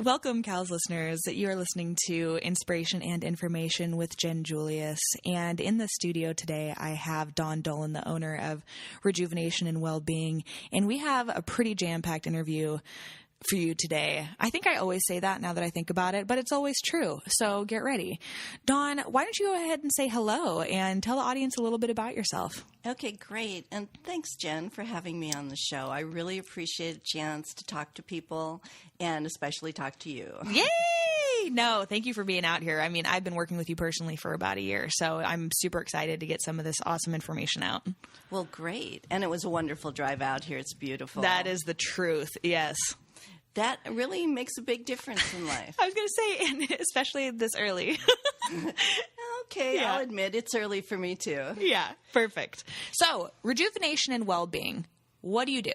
Welcome, Cal's listeners. You are listening to Inspiration and Information with Jen Julius. And in the studio today, I have Dawn Dolan, the owner of Rejuvenation and Well-Being. And we have a pretty jam-packed interview for you today. I think I always say that now that I think about it, but it's always true. So get ready. Dawn, why don't you go ahead and say hello and tell the audience a little bit about yourself? Okay, great. And thanks, Jen, for having me on the show. I really appreciate a chance to talk to people and especially talk to you. Yay! No, thank you for being out here. I mean, I've been working with you personally for about a year, so I'm super excited to get some of this awesome information out. Well, great. And it was a wonderful drive out here. It's beautiful. That is the truth. Yes. That really makes a big difference in life. I was going to say, and especially this early. Okay, Yeah. I'll admit it's early for me too. Yeah, perfect. So, Rejuvenation and Well-Being, what do you do?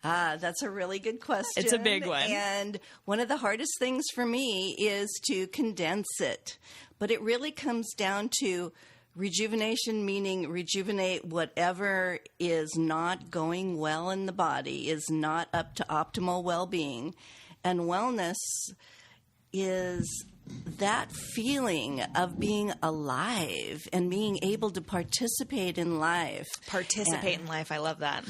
That's a really good question. It's a big one. And one of the hardest things for me is to condense it. But it really comes down to rejuvenation, meaning rejuvenate whatever is not going well in the body, is not up to optimal well-being. And wellness is that feeling of being alive and being able to participate in life. Participate in life. I love that.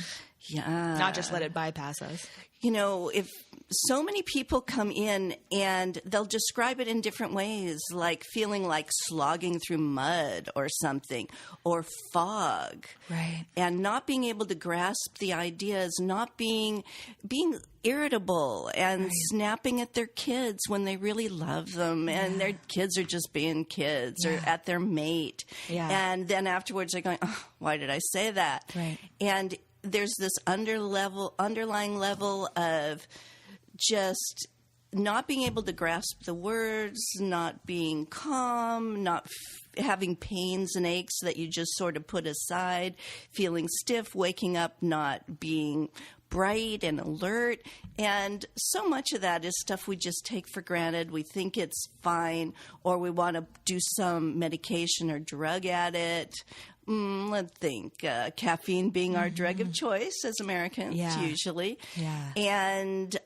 Yeah. Not just let it bypass us. You know, if so many people come in and they'll describe it in different ways, like feeling like slogging through mud or something, or fog. Right. And not being able to grasp the ideas, not being irritable and snapping at their kids when they really love them and their kids are just being kids or at their mate. Yeah. And then afterwards they're going, oh, why did I say that? Right. And there's this underlying level of just not being able to grasp the words, not being calm, not having pains and aches that you just sort of put aside, feeling stiff, waking up, not being bright and alert. And so much of that is stuff we just take for granted. We think it's fine, or we want to do some medication or drug at it. Let's think. Caffeine being our drug of choice as Americans, usually. Yeah. And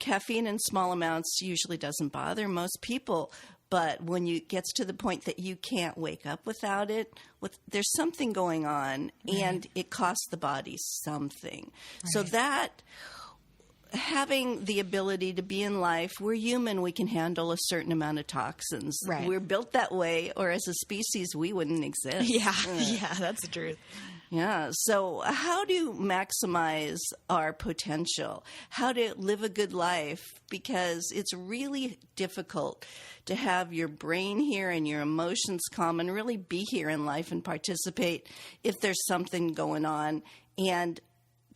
caffeine in small amounts usually doesn't bother most people. But when it gets to the point that you can't wake up without it, there's something going on, and it costs the body something. Right. So that, having the ability to be in life, we're human, we can handle a certain amount of toxins. Right. We're built that way, or as a species, we wouldn't exist. Yeah, that's the truth. Yeah. So how to maximize our potential, how to live a good life, because it's really difficult to have your brain here and your emotions calm and really be here in life and participate if there's something going on. And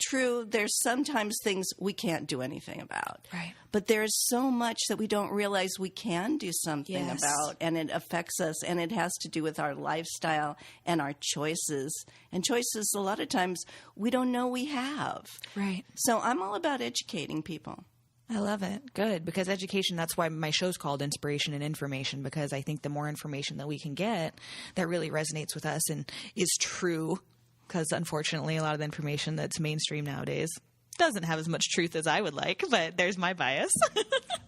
true, there's sometimes things we can't do anything about. Right. But there's so much that we don't realize we can do something about, and it affects us, and it has to do with our lifestyle and our choices. And choices, a lot of times, we don't know we have. Right. So I'm all about educating people. I love it. Good. Because education, that's why my show's called Inspiration and Information, because I think the more information that we can get that really resonates with us and is true, because unfortunately a lot of the information that's mainstream nowadays doesn't have as much truth as I would like, but there's my bias.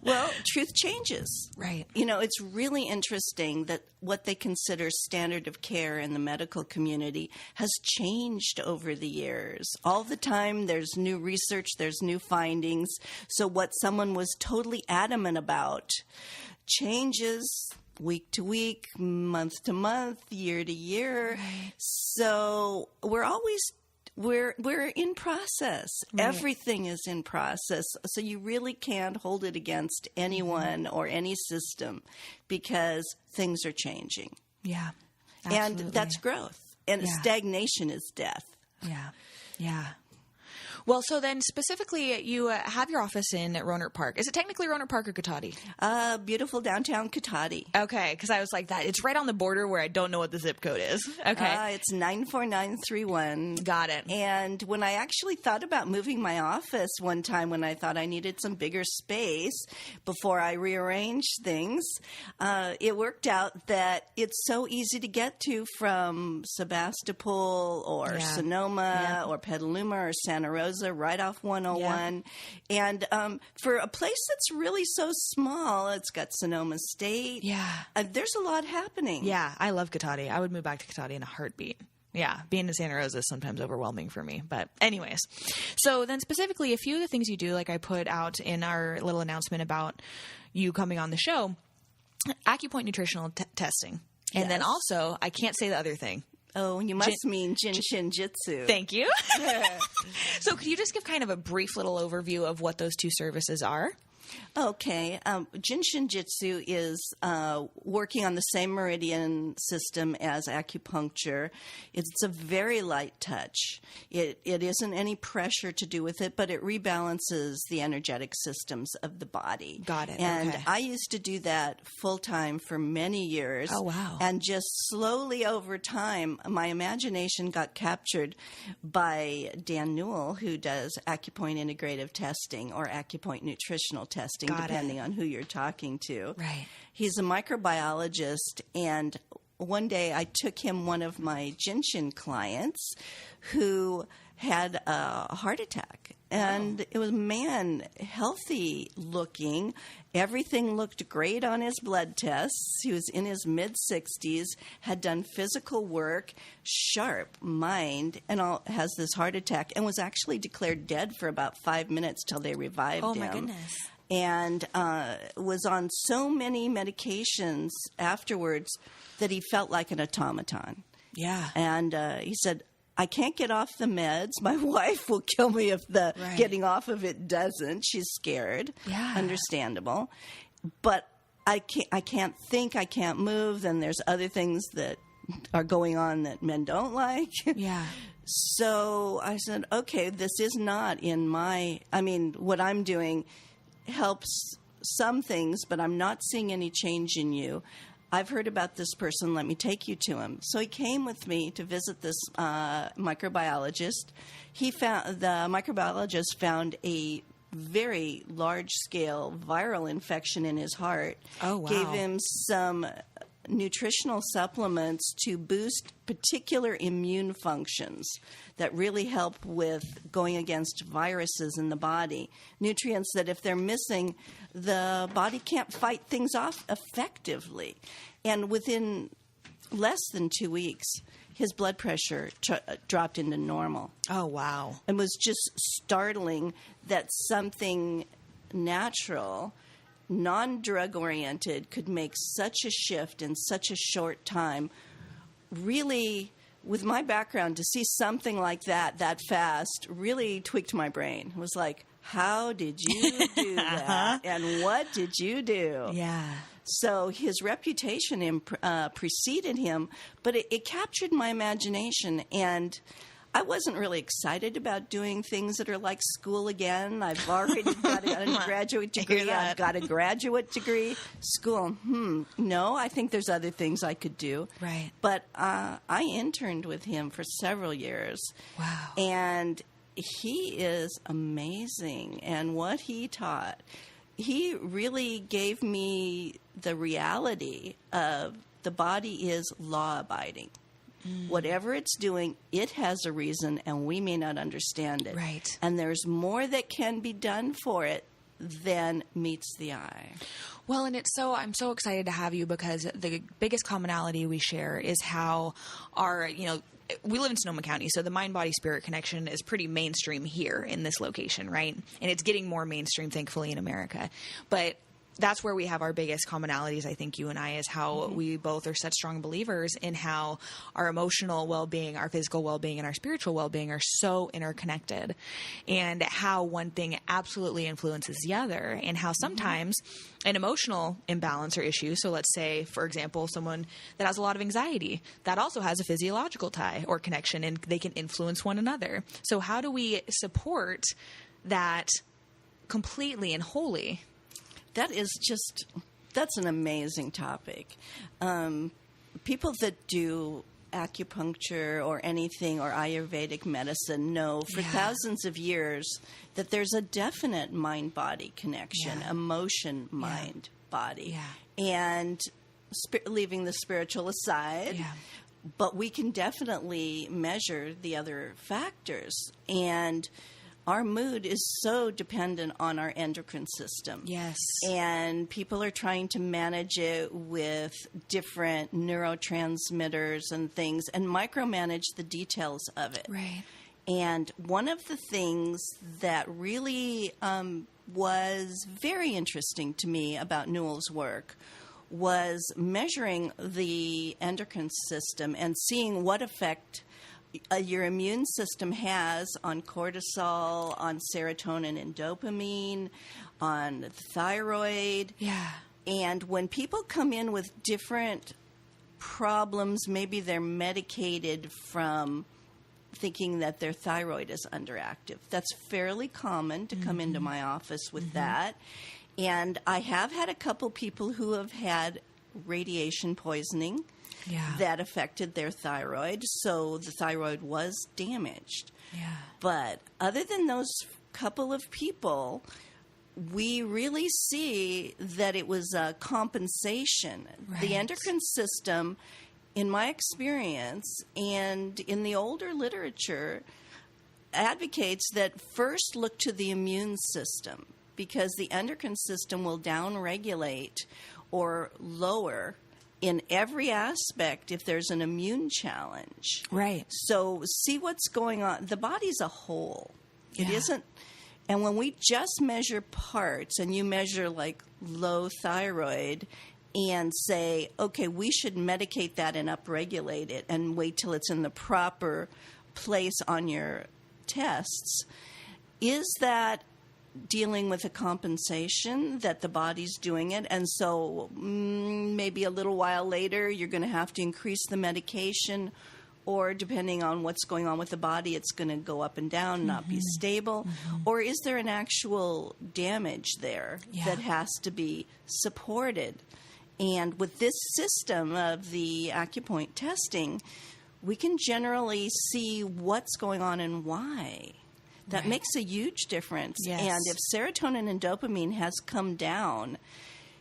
Well, truth changes. Right. You know, it's really interesting that what they consider standard of care in the medical community has changed over the years. All the time there's new research, there's new findings. So what someone was totally adamant about changes week to week, month to month, year to year. Right. So we're in process. Right. Everything is in process. So you really can't hold it against anyone or any system, because things are changing. Yeah. Absolutely. And that's growth. And stagnation is death. Yeah. Yeah. Well, so then specifically, you have your office in Rohnert Park. Is it technically Rohnert Park or Kotati? Beautiful downtown Kotati. Okay, because I was like that. It's right on the border where I don't know what the zip code is. Okay. It's 94931. Got it. And when I actually thought about moving my office one time, when I thought I needed some bigger space before I rearranged things, it worked out that it's so easy to get to from Sebastopol or Sonoma or Petaluma or Santa Rosa. Plaza, right off 101. Yeah. And for a place that's really so small, it's got Sonoma State. Yeah. There's a lot happening. Yeah, I love Cotati. I would move back to Cotati in a heartbeat. Yeah, being in Santa Rosa is sometimes overwhelming for me. But anyways, so then specifically a few of the things you do, like I put out in our little announcement about you coming on the show, Acupoint Nutritional testing. And then also, I can't say the other thing. Oh, you must mean Jin Shin Jyutsu. Thank you. So could you just give kind of a brief little overview of what those two services are? Okay. Jin Shin Jyutsu is working on the same meridian system as acupuncture. It's a very light touch. It isn't any pressure to do with it, but it rebalances the energetic systems of the body. Got it. And okay. I used to do that full-time for many years. Oh, wow. And just slowly over time, my imagination got captured by Dan Newell, who does Acupoint Integrative testing or Acupoint Nutritional testing, depending on who you're talking to. Right. He's a microbiologist, and one day I took him one of my Jin Shin clients who had a heart attack. And it was a man, healthy looking. Everything looked great on his blood tests. He was in his mid-60s, had done physical work, sharp mind, and has this heart attack, and was actually declared dead for about 5 minutes till they revived him. Oh, my goodness. And was on so many medications afterwards that he felt like an automaton. Yeah. And he said, I can't get off the meds. My wife will kill me if the getting off of it doesn't. She's scared. Yeah. Understandable. But I can't think. I can't move. Then there's other things that are going on that men don't like. Yeah. So I said, okay, this is not in my, what I'm doing helps some things, but I'm not seeing any change in you. I've heard about this person. Let me take you to him. So he came with me to visit this microbiologist. The microbiologist found a very large-scale viral infection in his heart. Oh, wow. Gave him some nutritional supplements to boost particular immune functions that really help with going against viruses in the body. Nutrients that if they're missing, the body can't fight things off effectively. And within less than 2 weeks, his blood pressure dropped into normal. Oh, wow. It was just startling that something natural, non-drug oriented, could make such a shift in such a short time. Really, with my background, to see something like that fast really tweaked my brain. It was like, how did you do that? And what did you do? Yeah. So his reputation preceded him, but it captured my imagination, and I wasn't really excited about doing things that are like school again. I've already got an undergraduate degree. I've got a graduate degree. School, no, I think there's other things I could do. Right. But I interned with him for several years. Wow. And he is amazing. And what he taught, he really gave me the reality of the body is law-abiding. Whatever it's doing, it has a reason, and we may not understand it. Right. And there's more that can be done for it than meets the eye. Well, and I'm so excited to have you because the biggest commonality we share is how we live in Sonoma County, so the mind-body-spirit connection is pretty mainstream here in this location, right? And it's getting more mainstream, thankfully, in America. But that's where we have our biggest commonalities, I think, you and I, is how we both are such strong believers in how our emotional well-being, our physical well-being, and our spiritual well-being are so interconnected, and how one thing absolutely influences the other, and how sometimes an emotional imbalance or issue, so let's say, for example, someone that has a lot of anxiety, that also has a physiological tie or connection, and they can influence one another. So how do we support that completely and wholly? That's an amazing topic. People that do acupuncture or anything or Ayurvedic medicine know for thousands of years that there's a definite mind-body connection, emotion, mind, body. Yeah. And leaving the spiritual aside, but we can definitely measure the other factors. And our mood is so dependent on our endocrine system. Yes. And people are trying to manage it with different neurotransmitters and things and micromanage the details of it. Right. And one of the things that really was very interesting to me about Newell's work was measuring the endocrine system and seeing what effect your immune system has on cortisol, on serotonin and dopamine, on the thyroid. Yeah. And when people come in with different problems, maybe they're medicated from thinking that their thyroid is underactive. That's fairly common to come into my office with that. And I have had a couple people who have had radiation poisoning that affected their thyroid, so the thyroid was damaged. Yeah. But other than those couple of people, we really see that it was a compensation. Right. The endocrine system, in my experience, and in the older literature, advocates that first look to the immune system, because the endocrine system will downregulate or lower in every aspect if there's an immune challenge. Right. So see what's going on. The body's a whole. It isn't. And when we just measure parts, and you measure like low thyroid and say, okay, we should medicate that and upregulate it and wait till it's in the proper place on your tests, is that dealing with a compensation that the body's doing it, and so maybe a little while later you're going to have to increase the medication, or depending on what's going on with the body, it's going to go up and down, not be stable, or is there an actual damage there that has to be supported? And with this system of the Acupoint testing, we can generally see what's going on and why. That makes a huge difference. Yes. And if serotonin and dopamine has come down,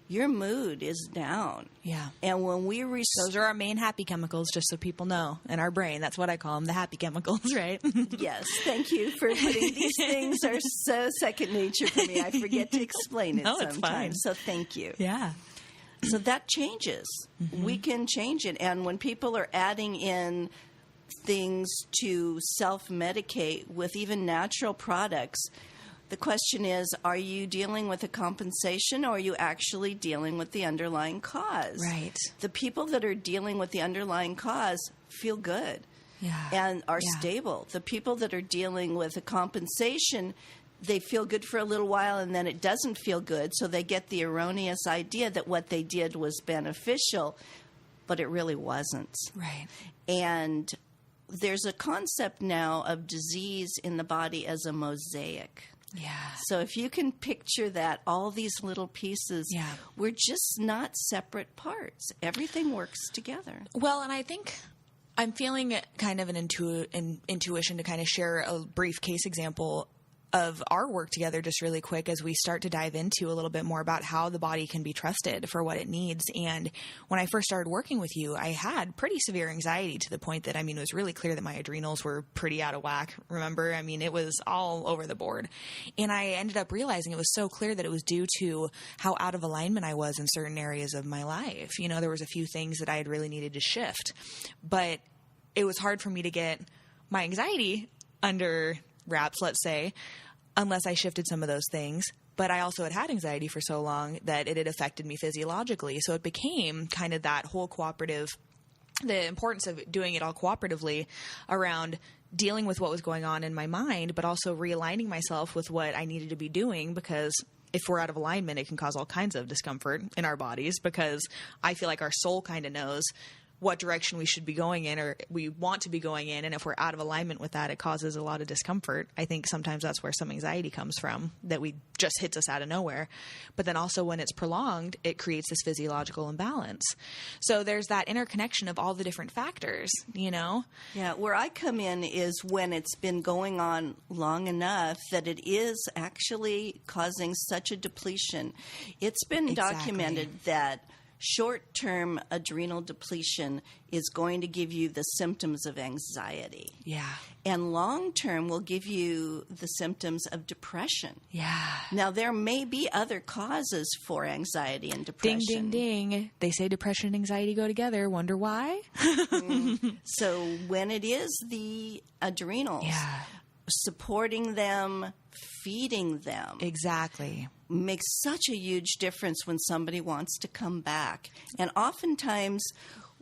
your mood is down. Yeah. And when we those are our main happy chemicals, just so people know, in our brain. That's what I call them, the happy chemicals, right? Yes. Thank you for putting these things are so second nature for me. I forget to explain it sometimes. It's fine. So thank you. Yeah. So that changes. We can change it. And when people are adding in things to self-medicate with even natural products, the question is, are you dealing with a compensation, or are you actually dealing with the underlying cause? Right. The people that are dealing with the underlying cause feel good and are stable. The people that are dealing with a compensation, they feel good for a little while and then it doesn't feel good, so they get the erroneous idea that what they did was beneficial, but it really wasn't. Right. And there's a concept now of disease in the body as a mosaic. Yeah. So if you can picture that, all these little pieces, we're just not separate parts. Everything works together. Well, and I think I'm feeling kind of an intuition to kind of share a brief case example of our work together just really quick as we start to dive into a little bit more about how the body can be trusted for what it needs. And when I first started working with you, I had pretty severe anxiety to the point that, it was really clear that my adrenals were pretty out of whack. Remember? It was all over the board. And I ended up realizing it was so clear that it was due to how out of alignment I was in certain areas of my life. There was a few things that I had really needed to shift, but it was hard for me to get my anxiety under wraps, let's say, unless I shifted some of those things. But I also had anxiety for so long that it had affected me physiologically. So it became kind of that whole the importance of doing it all cooperatively around dealing with what was going on in my mind, but also realigning myself with what I needed to be doing, because if we're out of alignment, it can cause all kinds of discomfort in our bodies, because I feel like our soul kind of knows what direction we should be going in, or we want to be going in. And if we're out of alignment with that, it causes a lot of discomfort. I think sometimes that's where some anxiety comes from, that we just hits us out of nowhere. But then also when it's prolonged, it creates this physiological imbalance. So there's that interconnection of all the different factors, Yeah, where I come in is when it's been going on long enough that it is actually causing such a depletion. It's been documented that short-term adrenal depletion is going to give you the symptoms of anxiety. Yeah. And long-term will give you the symptoms of depression. Yeah. Now, there may be other causes for anxiety and depression. Ding, ding, ding. They say depression and anxiety go together. Wonder why? So when it is the adrenals, supporting them, feeding them. Exactly. Makes such a huge difference when somebody wants to come back. And oftentimes,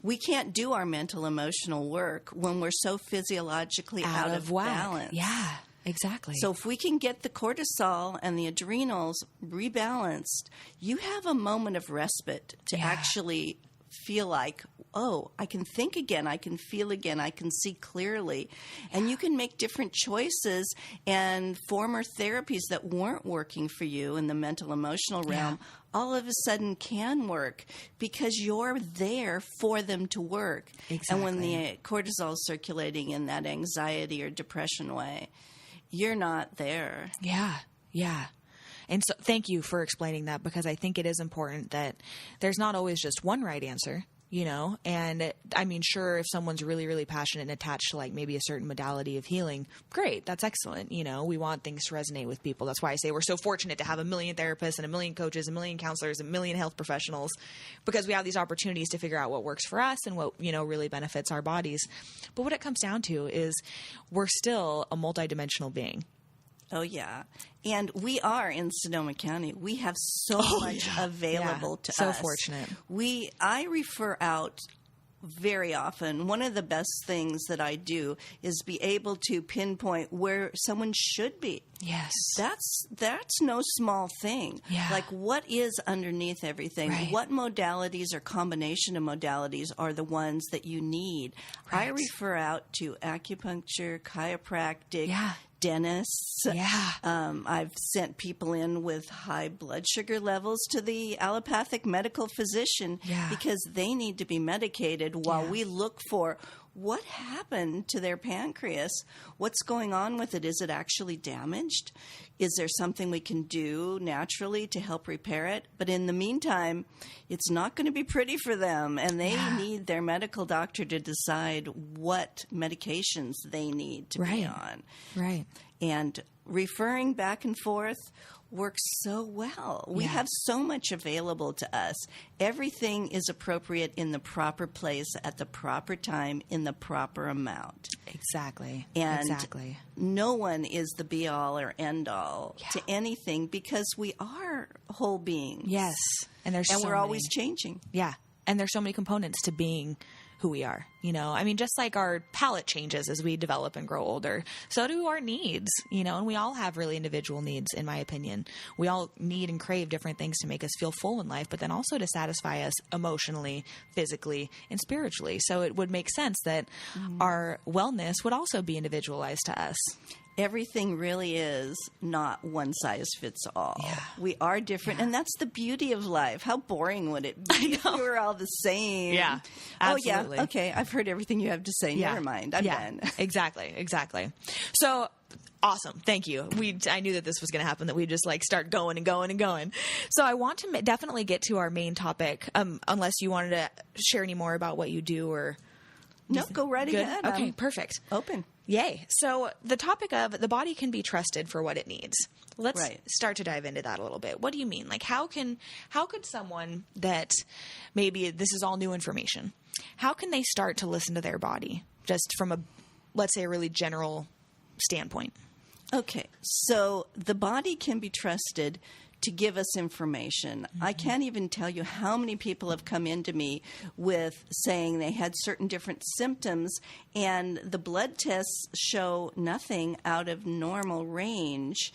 we can't do our mental emotional work when we're so physiologically out of balance. Yeah, exactly. So if we can get the cortisol and the adrenals rebalanced, you have a moment of respite to actually feel like, oh, I can think again, I can feel again, I can see clearly. And you can make different choices, and former therapies that weren't working for you in the mental emotional realm all of a sudden can work because you're there for them to work. Exactly. And when the cortisol is circulating in that anxiety or depression way, you're not there. Yeah, yeah. And so thank you for explaining that, because I think it is important that there's not always just one right answer, you know? And I mean, sure, if someone's really, really passionate and attached to like maybe a certain modality of healing, great. That's excellent. You know, we want things to resonate with people. That's why I say we're so fortunate to have 1 million therapists and 1 million coaches, 1 million counselors, 1 million health professionals, because we have these opportunities to figure out what works for us and what, you know, really benefits our bodies. But what it comes down to is we're still a multidimensional being. Oh, yeah. And we are in Sonoma County. We have so much available to us. So fortunate. I refer out very often. One of the best things that I do is be able to pinpoint where someone should be. Yes. That's no small thing. Yeah. Like, what is underneath everything? Right. What modalities or combination of modalities are the ones that you need? Right. I refer out to acupuncture, chiropractic, dentists. Yeah. I've sent people in with high blood sugar levels to the allopathic medical physician because they need to be medicated while we look for what happened to their pancreas. What's going on with it? Is it actually damaged? Is there something we can do naturally to help repair it? But in the meantime, it's not going to be pretty for them, and they need their medical doctor to decide what medications they need to be on. Right. And referring back and forth works so well. We have so much available to us. Everything is appropriate in the proper place at the proper time in the proper amount. Exactly. And exactly. No one is the be-all or end-all to anything because we are whole beings. Yes. And we're always changing. Yeah. And there's so many components to being who we are, you know? I mean, just like our palate changes as we develop and grow older, so do our needs, you know? And we all have really individual needs, in my opinion. We all need and crave different things to make us feel full in life, but then also to satisfy us emotionally, physically, and spiritually. So it would make sense that our wellness would also be individualized to us. Everything really is not one size fits all. Yeah. We are different, and that's the beauty of life. How boring would it be if we were all the same? Yeah, absolutely. Oh, yeah, okay, I've heard everything you have to say. Never mind, I'm done. Exactly. So, awesome. Thank you. I knew that this was going to happen, that we'd just like start going and going and going. So I want to definitely get to our main topic, unless you wanted to share any more about what you do or... No, go right ahead. Okay, perfect. Open. Yay. So the topic of the body can be trusted for what it needs. Let's start to dive into that a little bit. What do you mean? Like how could someone that maybe this is all new information, how can they start to listen to their body just from a, let's say, a really general standpoint? Okay. So the body can be trusted to give us information. I can't even tell you how many people have come into me with saying they had certain different symptoms and the blood tests show nothing out of normal range.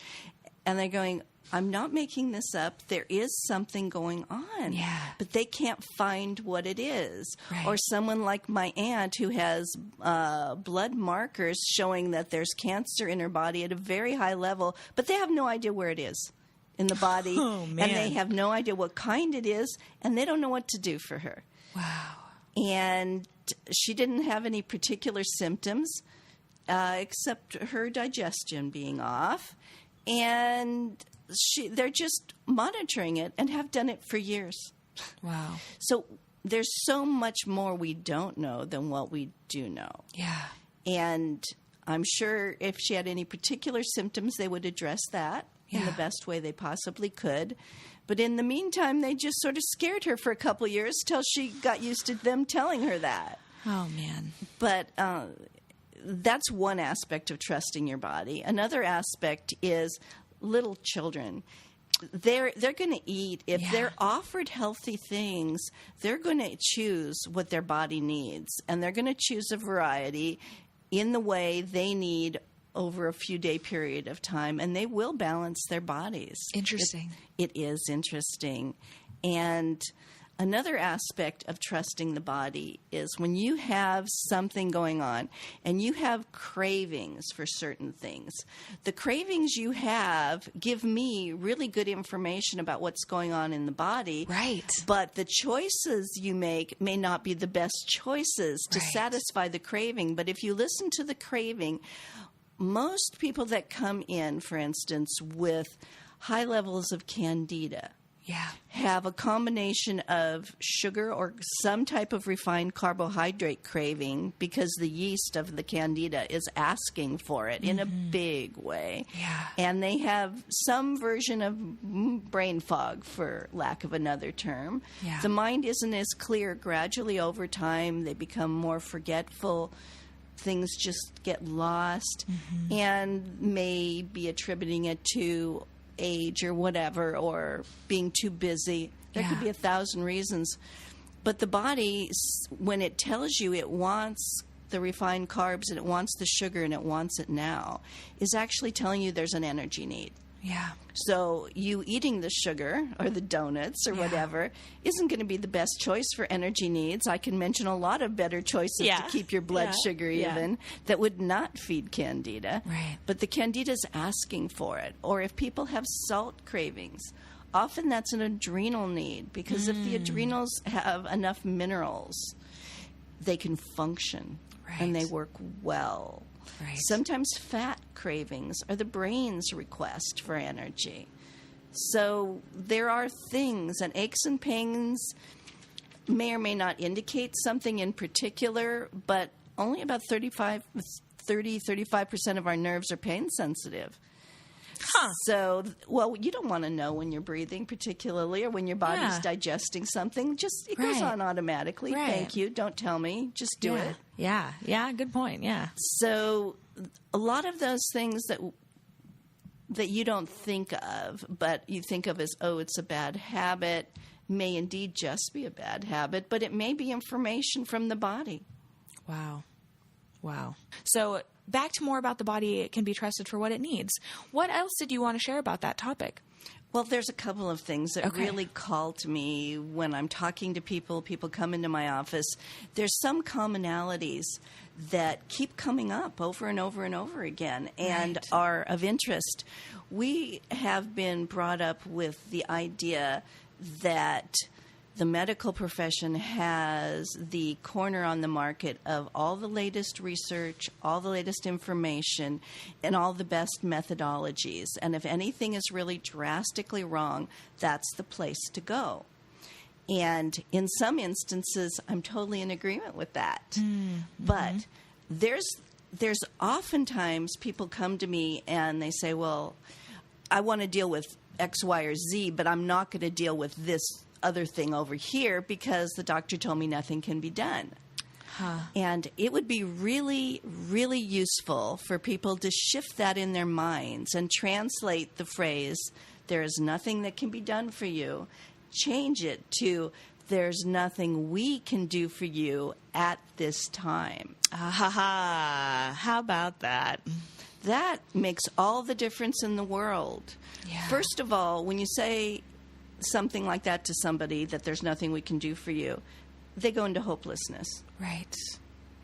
And they're going, I'm not making this up. There is something going on. Yeah. But they can't find what it is. Right. Or someone like my aunt who has blood markers showing that there's cancer in her body at a very high level, but they have no idea where it is in the body, and they have no idea what kind it is, and they don't know what to do for her. Wow. And she didn't have any particular symptoms except her digestion being off, and they're just monitoring it and have done it for years. Wow. So there's so much more we don't know than what we do know. Yeah. And I'm sure if she had any particular symptoms, they would address that in the best way they possibly could. But in the meantime, they just sort of scared her for a couple of years till she got used to them telling her that. Oh, man. But that's one aspect of trusting your body. Another aspect is little children. They're going to eat. If they're offered healthy things, they're going to choose what their body needs. And they're going to choose a variety in the way they need over a few day period of time. And they will balance their bodies. Interesting. It is interesting. And another aspect of trusting the body is when you have something going on and you have cravings for certain things, the cravings you have give me really good information about what's going on in the body. Right. But the choices you make may not be the best choices to satisfy the craving. But if you listen to the craving, most people that come in, for instance, with high levels of candida, have a combination of sugar or some type of refined carbohydrate craving because the yeast of the candida is asking for it in a big way. Yeah. And they have some version of brain fog, for lack of another term. Yeah. The mind isn't as clear. Gradually over time, they become more forgetful. Things just get lost and may be attributing it to age or whatever, or being too busy. There could be 1,000 reasons. But the body, when it tells you it wants the refined carbs and it wants the sugar and it wants it now, is actually telling you there's an energy need. Yeah. So you eating the sugar or the donuts or whatever isn't going to be the best choice for energy needs. I can mention a lot of better choices to keep your blood sugar even that would not feed candida. Right. But the candida's asking for it. Or if people have salt cravings, often that's an adrenal need, because if the adrenals have enough minerals, they can function and they work well. Right. Sometimes fat cravings are the brain's request for energy. So there are things, and aches and pains may or may not indicate something in particular, but only about 35% of our nerves are pain sensitive. So, well, you don't want to know when you're breathing particularly, or when your body's digesting something. Just, it goes on automatically. Thank you. Don't tell me. Just do it. Yeah. Yeah. Good point. Yeah. So a lot of those things that you don't think of, but you think of as, oh, it's a bad habit, may indeed just be a bad habit, but it may be information from the body. Wow. So back to more about the body. It can be trusted for what it needs. What else did you want to share about that topic? Well, there's a couple of things that really call to me when I'm talking to people. People come into my office. There's some commonalities that keep coming up over and over and over again and are of interest. We have been brought up with the idea that the medical profession has the corner on the market of all the latest research, all the latest information, and all the best methodologies. And if anything is really drastically wrong, that's the place to go. And in some instances, I'm totally in agreement with that. But there's oftentimes people come to me and they say, well, I want to deal with X, Y, or Z, but I'm not going to deal with this other thing over here because the doctor told me nothing can be done. And it would be really, really useful for people to shift that in their minds and translate the phrase, there is nothing that can be done for you. Change it to, there's nothing we can do for you at this time. How about that? That makes all the difference in the world. Yeah. First of all, when you say something like that to somebody, that there's nothing we can do for you, they go into hopelessness. Right.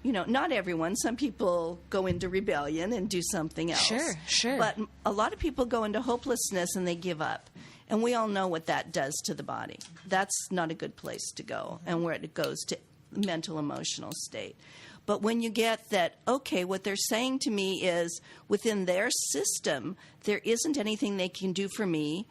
You know, not everyone. Some people go into rebellion and do something else. Sure. But a lot of people go into hopelessness and they give up. And we all know what that does to the body. That's not a good place to go, and where it goes to mental, emotional state. But when you get that, okay, what they're saying to me is within their system, there isn't anything they can do for me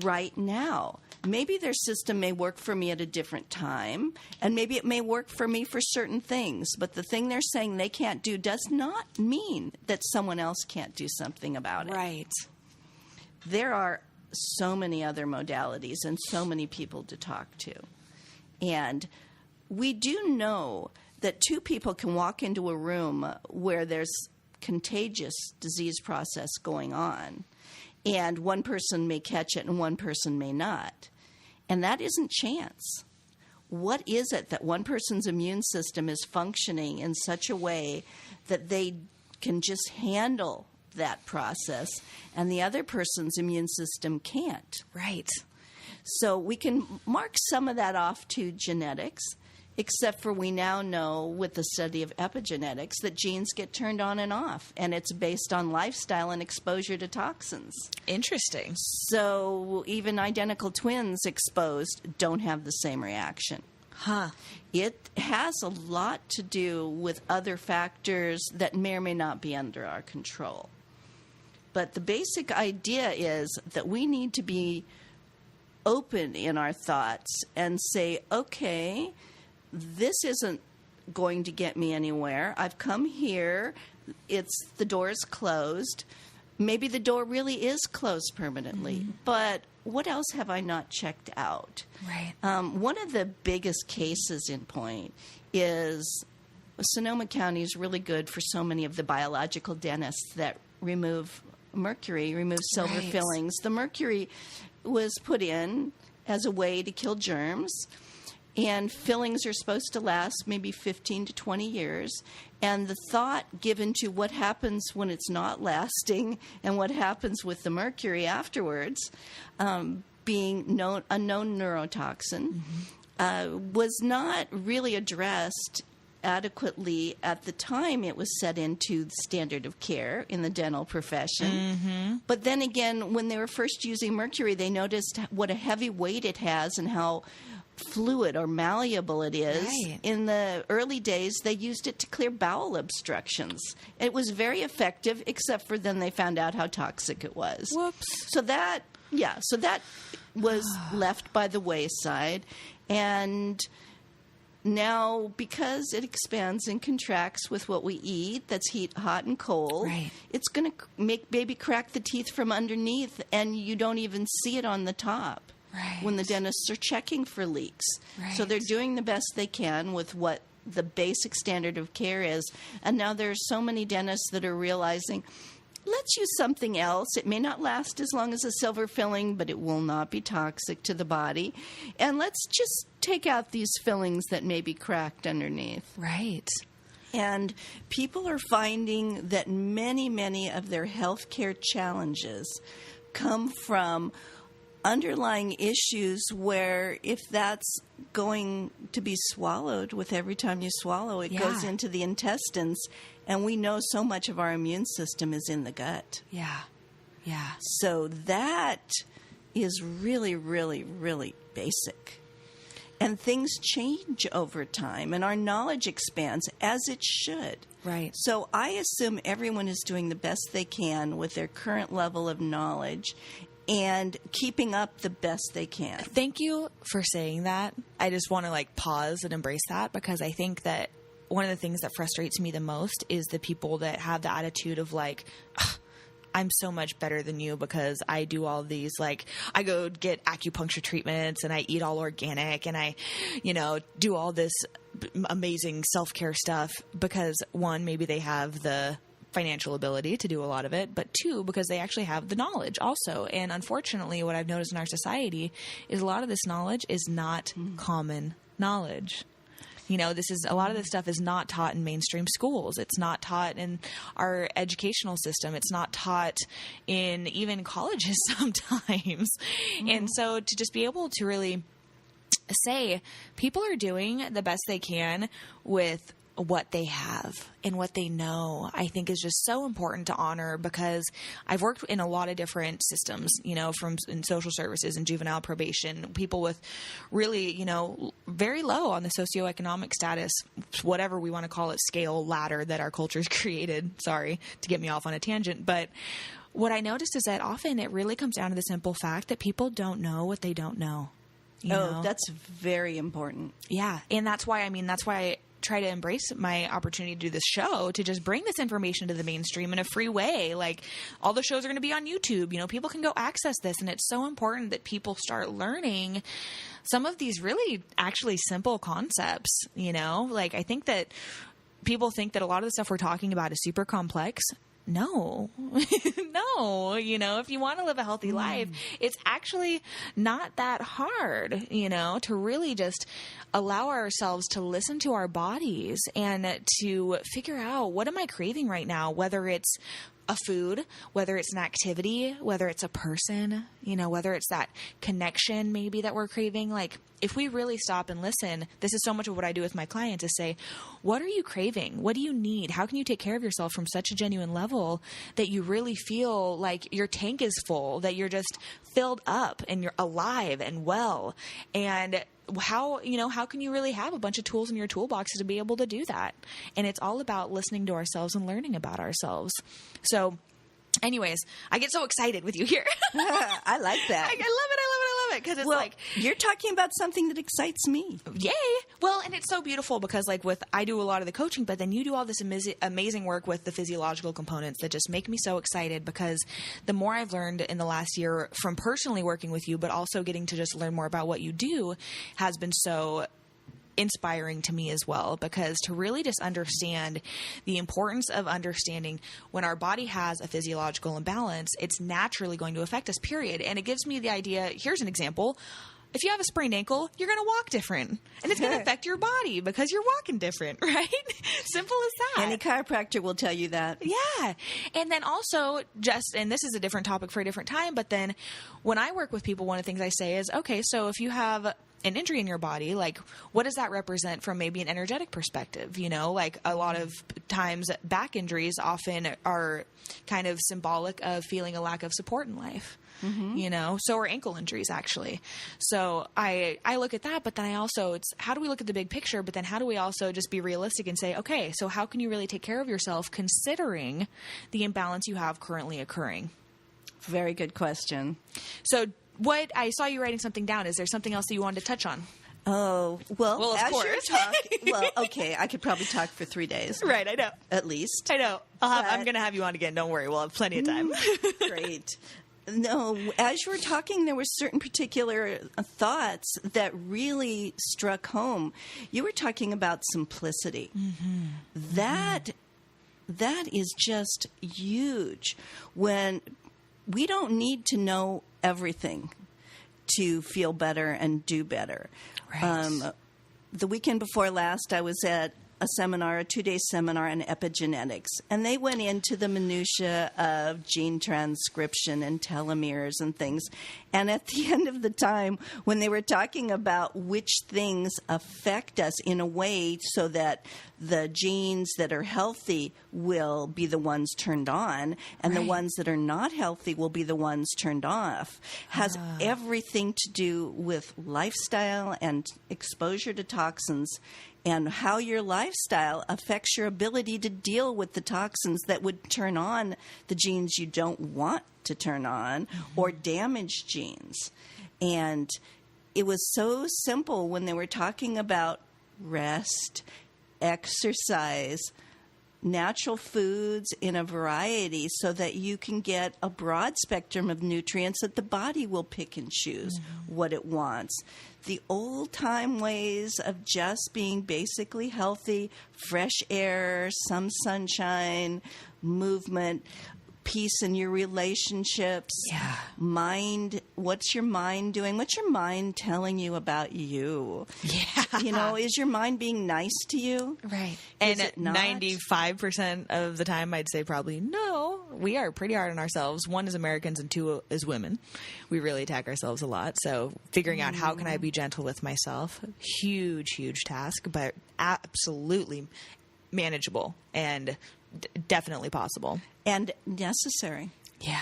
right now. maybe their system may work for me at a different time, and maybe it may work for me for certain things, but the thing they're saying they can't do does not mean that someone else can't do something about it. Right. There are so many other modalities and so many people to talk to. And we do know that two people can walk into a room where there's contagious disease process going on, and one person may catch it and one person may not. And that isn't chance. What is it that one person's immune system is functioning in such a way that they can just handle that process and the other person's immune system can't? Right. So we can mark some of that off to genetics, except for we now know with the study of epigenetics that genes get turned on and off, and it's based on lifestyle and exposure to toxins. Interesting. So even identical twins exposed don't have the same reaction. Huh. It has a lot to do with other factors that may or may not be under our control. But the basic idea is that we need to be open in our thoughts and say, okay, this isn't going to get me anywhere. I've come here. The door is closed. Maybe the door really is closed permanently, but what else have I not checked out? Right. One of the biggest cases in point is Sonoma County is really good for so many of the biological dentists that remove mercury, remove silver Right. fillings. The mercury was put in as a way to kill germs. And fillings are supposed to last maybe 15 to 20 years. And the thought given to what happens when it's not lasting and what happens with the mercury afterwards, being a known neurotoxin, was not really addressed adequately at the time it was set into the standard of care in the dental profession. But then again, when they were first using mercury, they noticed what a heavy weight it has and how fluid or malleable it is. Right. In the early days, they used it to clear bowel obstructions. It was very effective, except for then they found out how toxic it was. Whoops. So that was left by the wayside. And now, because it expands and contracts with what we eat, that's hot and cold, Right. it's going to make baby crack the teeth from underneath, and you don't even see it on the top. Right. When the dentists are checking for leaks. Right. So they're doing the best they can with what the basic standard of care is. And now there are so many dentists that are realizing, let's use something else. It may not last as long as a silver filling, but it will not be toxic to the body. And let's just take out these fillings that may be cracked underneath. Right. And people are finding that many, many of their healthcare challenges come from underlying issues where if that's going to be swallowed with every time you swallow, it goes into the intestines. And we know so much of our immune system is in the gut. Yeah. Yeah. So that is really, really, really basic. And things change over time, and our knowledge expands, as it should. Right. So I assume everyone is doing the best they can with their current level of knowledge and keeping up the best they can. Thank you for saying that. I just want to pause and embrace that, because I think that one of the things that frustrates me the most is the people that have the attitude of I'm so much better than you because I do all these, I go get acupuncture treatments and I eat all organic and I, do all this amazing self-care stuff because, one, maybe they have the financial ability to do a lot of it, but two, because they actually have the knowledge also. And unfortunately, what I've noticed in our society is a lot of this knowledge is not common knowledge. A lot of this stuff is not taught in mainstream schools. It's not taught in our educational system. It's not taught in even colleges sometimes. And so to just be able to really say people are doing the best they can with what they have and what they know, I think is just so important to honor, because I've worked in a lot of different systems, from in social services and juvenile probation, people with really, very low on the socioeconomic status, whatever we want to call it, scale, ladder that our culture's created. Sorry to get me off on a tangent, but what I noticed is that often it really comes down to the simple fact that people don't know what they don't know. You know? That's very important. Yeah. And that's why I try to embrace my opportunity to do this show, to just bring this information to the mainstream in a free way. Like, all the shows are going to be on YouTube. You know, people can go access this, and it's so important that people start learning some of these really actually simple concepts, you know? Like, I think that people think that a lot of the stuff we're talking about is super complex. No, no, you know, if you want to live a healthy life, it's actually not that hard, you know, to really just allow ourselves to listen to our bodies and to figure out, what am I craving right now? Whether it's a food, whether it's an activity, whether it's a person, you know, whether it's that connection maybe that we're craving. Like, if we really stop and listen, this is so much of what I do with my clients, is say, what are you craving? What do you need? How can you take care of yourself from such a genuine level that you really feel like your tank is full, that you're just filled up and you're alive and well? And how can you really have a bunch of tools in your toolbox to be able to do that? And it's all about listening to ourselves and learning about ourselves. So anyways, I get so excited with you here. I like that. I love it. Because it's like, you're talking about something that excites me. Yay. Well, and it's so beautiful because, like, I do a lot of the coaching, but then you do all this amazing work with the physiological components that just make me so excited, because the more I've learned in the last year from personally working with you, but also getting to just learn more about what you do, has been so inspiring to me as well, because to really just understand the importance of understanding when our body has a physiological imbalance, it's naturally going to affect us, period. And it gives me the idea, here's an example. If you have a sprained ankle, you're going to walk different, and it's going to affect your body because you're walking different, right? Simple as that. Any chiropractor will tell you that. Yeah. And then also, and this is a different topic for a different time, but then when I work with people, one of the things I say is, okay, so if you have an injury in your body, like, what does that represent from maybe an energetic perspective? You know, like, a lot of times back injuries often are kind of symbolic of feeling a lack of support in life. Mm-hmm. You know, so are ankle injuries, actually. So I look at that, but then it's how do we look at the big picture, but then how do we also just be realistic and say, okay, so how can you really take care of yourself considering the imbalance you have currently occurring? Very good question. So what I saw you writing something down. Is there something else that you wanted to touch on? Oh, well, of course. Okay, I could probably talk for 3 days. Right, I know. At least. I know. I'm going to have you on again. Don't worry. We'll have plenty of time. Great. No, as you were talking, there were certain particular thoughts that really struck home. You were talking about simplicity. Mm-hmm. That is just huge. When we don't need to know everything to feel better and do better. Right. The weekend before last, I was at a 2-day seminar on epigenetics, and they went into the minutia of gene transcription and telomeres and things. And at the end of the time, when they were talking about which things affect us in a way so that the genes that are healthy will be the ones turned on, and the ones that are not healthy will be the ones turned off, has everything to do with lifestyle and exposure to toxins, and how your lifestyle affects your ability to deal with the toxins that would turn on the genes you don't want to turn on, or damage genes. And it was so simple when they were talking about rest, exercise, natural foods in a variety, so that you can get a broad spectrum of nutrients that the body will pick and choose what it wants. The old-time ways of just being basically healthy, fresh air, some sunshine, movement, peace in your relationships, mind. What's your mind doing? What's your mind telling you about you? Yeah. You know, is your mind being nice to you? Right. And 95% of the time, I'd say probably no. We are pretty hard on ourselves. 1 as Americans and 2 as women. We really attack ourselves a lot. So figuring out how can I be gentle with myself, huge task, but absolutely manageable and definitely possible. And necessary. Yeah.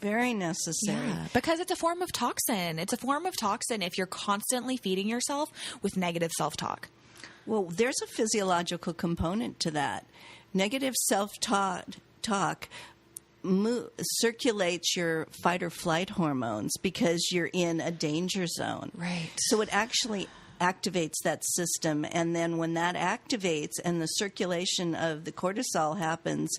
Very necessary. Yeah, because it's a form of toxin. It's a form of toxin if you're constantly feeding yourself with negative self-talk. Well, there's a physiological component to that. Negative self-talk circulates your fight or flight hormones because you're in a danger zone. Right. So it actually activates that system, and then when that activates and the circulation of the cortisol happens,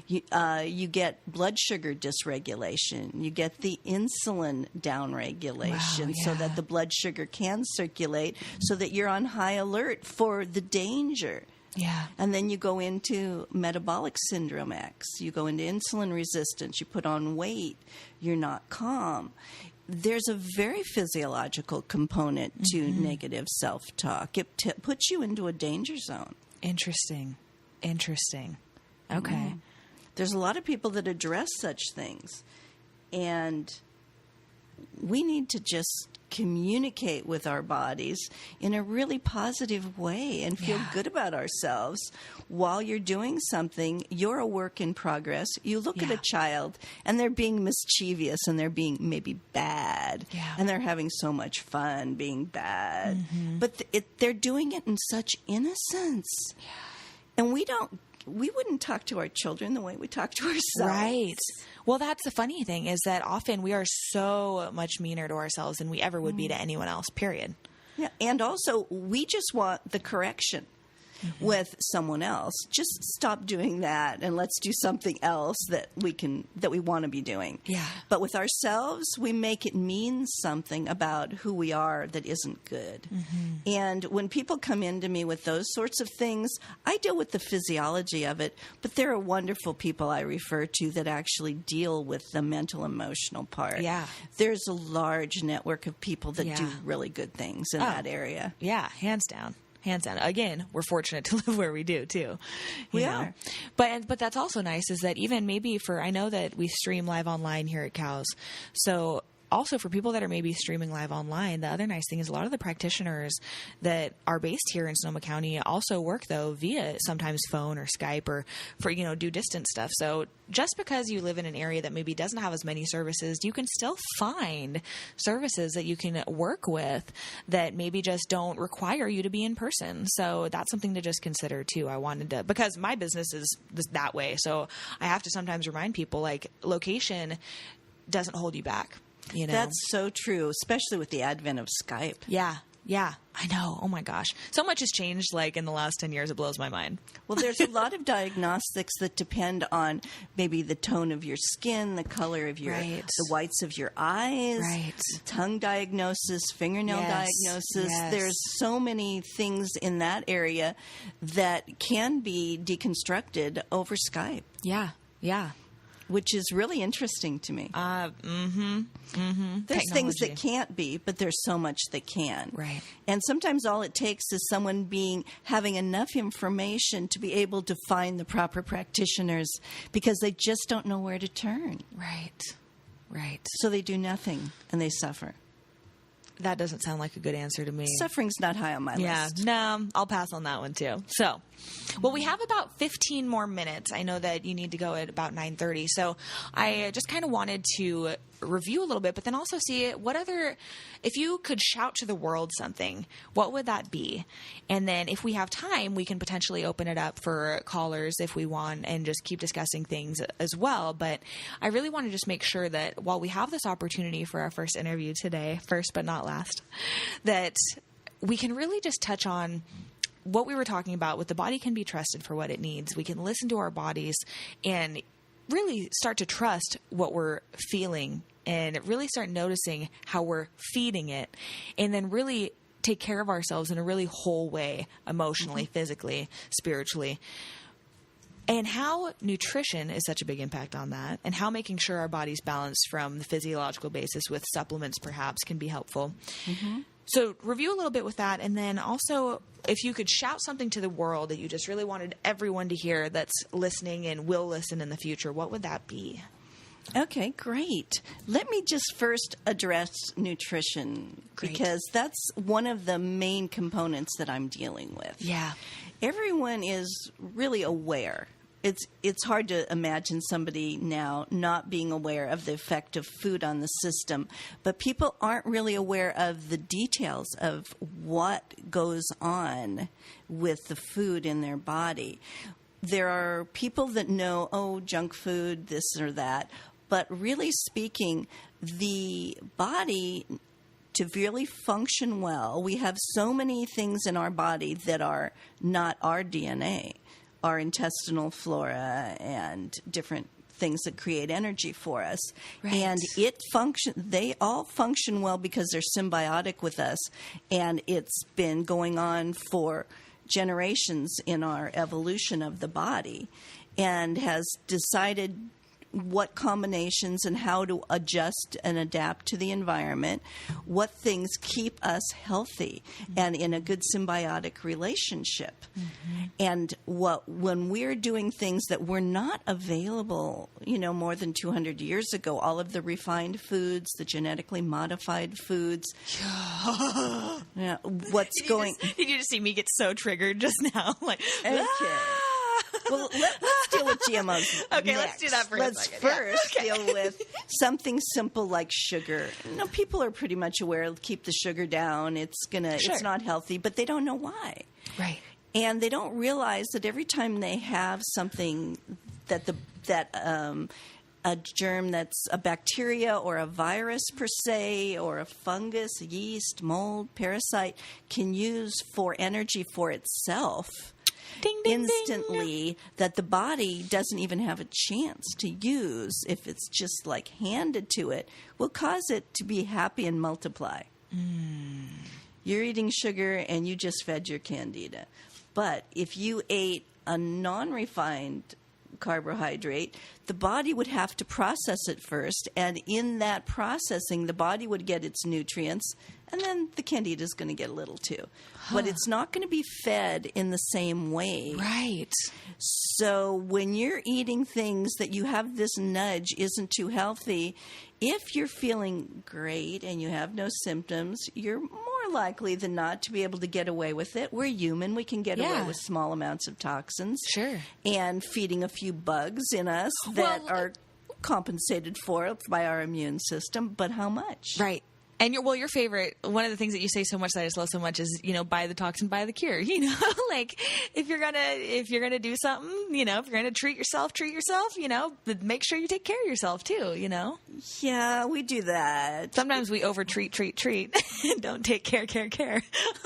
you get blood sugar dysregulation, you get the insulin downregulation. Wow, so that the blood sugar can circulate so that you're on high alert for the danger. Yeah. And then you go into metabolic syndrome X. You go into insulin resistance. You put on weight. You're not calm. There's a very physiological component to negative self-talk. It puts you into a danger zone. Interesting. Okay. There's a lot of people that address such things. And we need to just communicate with our bodies in a really positive way and feel good about ourselves. While you're doing something, you're a work in progress. You look at a child and they're being mischievous and they're being maybe bad and they're having so much fun being bad. But they're doing it in such innocence. And we wouldn't talk to our children the way we talk to ourselves. Right. Well, that's the funny thing is that often we are so much meaner to ourselves than we ever would be to anyone else, period. Yeah. And also, we just want the correction with someone else. Just stop doing that and let's do something else that we want to be doing. Yeah. But with ourselves, we make it mean something about who we are that isn't good. And when people come into me with those sorts of things, I deal with the physiology of it, but there are wonderful people I refer to that actually deal with the mental emotional part. Yeah. There's a large network of people that do really good things in that area. Yeah, hands down. Again, we're fortunate to live where we do too. We are. But that's also nice is that even maybe I know that we stream live online here at COWS. So also for people that are maybe streaming live online, the other nice thing is a lot of the practitioners that are based here in Sonoma County also work though via sometimes phone or Skype or for, do distant stuff. So just because you live in an area that maybe doesn't have as many services, you can still find services that you can work with that maybe just don't require you to be in person. So that's something to just consider too. Because my business is that way. So I have to sometimes remind people like location doesn't hold you back. That's so true, especially with the advent of Skype. Yeah, I know. Oh my gosh. So much has changed like in the last 10 years. It blows my mind. Well, there's a lot of diagnostics that depend on maybe the tone of your skin, the color of the whites of your eyes, tongue diagnosis, fingernail diagnosis. Yes. There's so many things in that area that can be deconstructed over Skype. Yeah. Which is really interesting to me. There's Technology. things that can't be, but there's so much that can. Right. And sometimes all it takes is someone having enough information to be able to find the proper practitioners because they just don't know where to turn. Right. So they do nothing and they suffer. That doesn't sound like a good answer to me. Suffering's not high on my list. No, I'll pass on that one too. So, well, we have about 15 more minutes. I know that you need to go at about 9:30. So I just kind of wanted to review a little bit, but then also see if you could shout to the world something, what would that be? And then if we have time, we can potentially open it up for callers if we want and just keep discussing things as well. But I really want to just make sure that while we have this opportunity for our first interview today, first but not last, that we can really just touch on what we were talking about with the body can be trusted for what it needs. We can listen to our bodies and really start to trust what we're feeling and really start noticing how we're feeding it and then really take care of ourselves in a really whole way, emotionally, physically, spiritually. And how nutrition is such a big impact on that and how making sure our body's balanced from the physiological basis with supplements perhaps can be helpful. So review a little bit with that. And then also, if you could shout something to the world that you just really wanted everyone to hear that's listening and will listen in the future, what would that be? Okay, great. Let me just first address nutrition because that's one of the main components that I'm dealing with. Yeah. Everyone is really aware. It's hard to imagine somebody now not being aware of the effect of food on the system, but people aren't really aware of the details of what goes on with the food in their body. there are people that know, oh, junk food, this or that. But really speaking, the body, to really function well, we have so many things in our body that are not our DNA, our intestinal flora and different things that create energy for us. Right. And they all function well because they're symbiotic with us. And it's been going on for generations in our evolution of the body, and has decided what combinations and how to adjust and adapt to the environment, what things keep us healthy and in a good symbiotic relationship. And when we're doing things that were not available, more than 200 years ago, all of the refined foods, the genetically modified foods, Did you just see me get so triggered just now? Like, okay. Well, let's deal with GMOs. Okay, next. let's do that for a second. Let's first deal with something simple like sugar. People are pretty much aware. Keep the sugar down. It's not healthy, but they don't know why. Right. And they don't realize that every time they have something a germ that's a bacteria or a virus per se, or a fungus, a yeast, mold, parasite can use for energy for itself. Ding, ding, instantly, ding. That the body doesn't even have a chance to use, if it's just like handed to it, will cause it to be happy and multiply. You're eating sugar and you just fed your candida. But if you ate a non-refined carbohydrate, the body would have to process it first, and in that processing, the body would get its nutrients, and then the candida is going to get a little too. But it's not going to be fed in the same way. Right. So when you're eating things that you have this nudge isn't too healthy, if you're feeling great and you have no symptoms, you're more likely than not to be able to get away with it. We're human. We can get away with small amounts of toxins. Sure. And feeding a few bugs in us that are compensated for by our immune system. But how much? Right. And your favorite, one of the things that you say so much that I just love so much is, buy the toxin, buy the cure. Like if you're gonna do something, if you're gonna treat yourself, make sure you take care of yourself too, Yeah, we do that. Sometimes we over treat, and don't take care.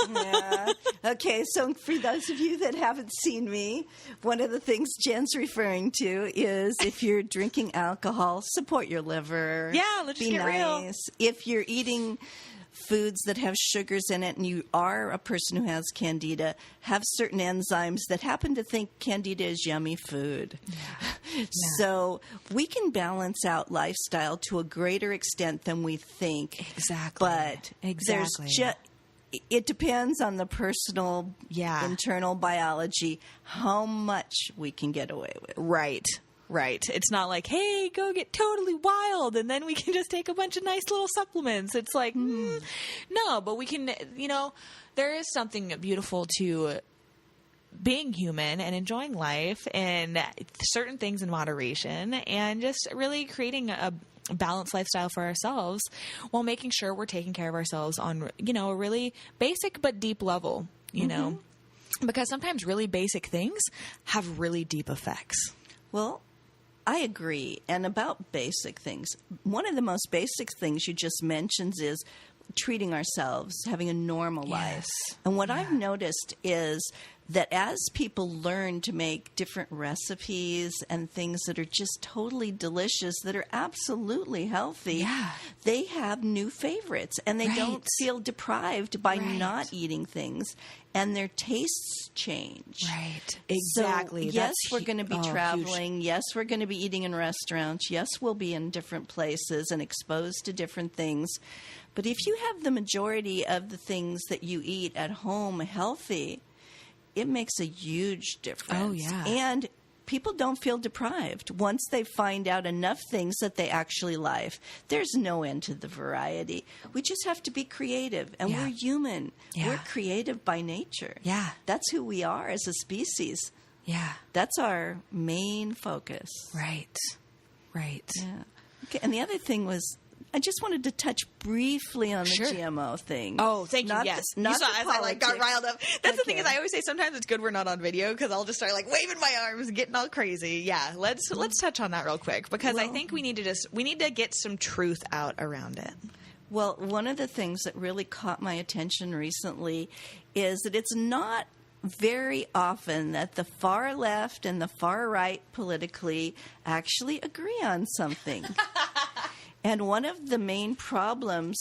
Yeah. Okay, so for those of you that haven't seen me, one of the things Jen's referring to is if you're drinking alcohol, support your liver. Yeah, let's just get real. If you're eating foods that have sugars in it and you are a person who has candida, have certain enzymes that happen to think candida is yummy food. Yeah. So we can balance out lifestyle to a greater extent than we think. Exactly. But it depends on the personal internal biology how much we can get away with. Right. It's not like, hey, go get totally wild and then we can just take a bunch of nice little supplements. It's like, no, but we can, there is something beautiful to being human and enjoying life and certain things in moderation and just really creating a balanced lifestyle for ourselves while making sure we're taking care of ourselves on, a really basic but deep level, know, because sometimes really basic things have really deep effects. Well, I agree. And about basic things, one of the most basic things you just mentioned is treating ourselves, having a normal life. And what I've noticed is that as people learn to make different recipes and things that are just totally delicious, that are absolutely healthy, they have new favorites and they don't feel deprived by not eating things. And their tastes change. Right. Exactly. So, yes, we're going to be traveling. Huge. Yes, we're going to be eating in restaurants. Yes, we'll be in different places and exposed to different things. But if you have the majority of the things that you eat at home healthy, it makes a huge difference. Oh, yeah. And people don't feel deprived once they find out enough things that they actually like. There's no end to the variety. We just have to be creative, and we're human. Yeah. We're creative by nature. Yeah. That's who we are as a species. Yeah. That's our main focus. Right. Yeah. Okay. And the other thing was I just wanted to touch briefly on the Sure. GMO thing. Oh, thank you. Not Yes. the- not you saw the as I got politics. riled up. That's the thing Okay. is I always say sometimes it's good we're not on video because I'll just start waving my arms, getting all crazy. Yeah, let's touch on that real quick because I think we need to get some truth out around it. Well, one of the things that really caught my attention recently is that it's not very often that the far left and the far right politically actually agree on something. And one of the main problems,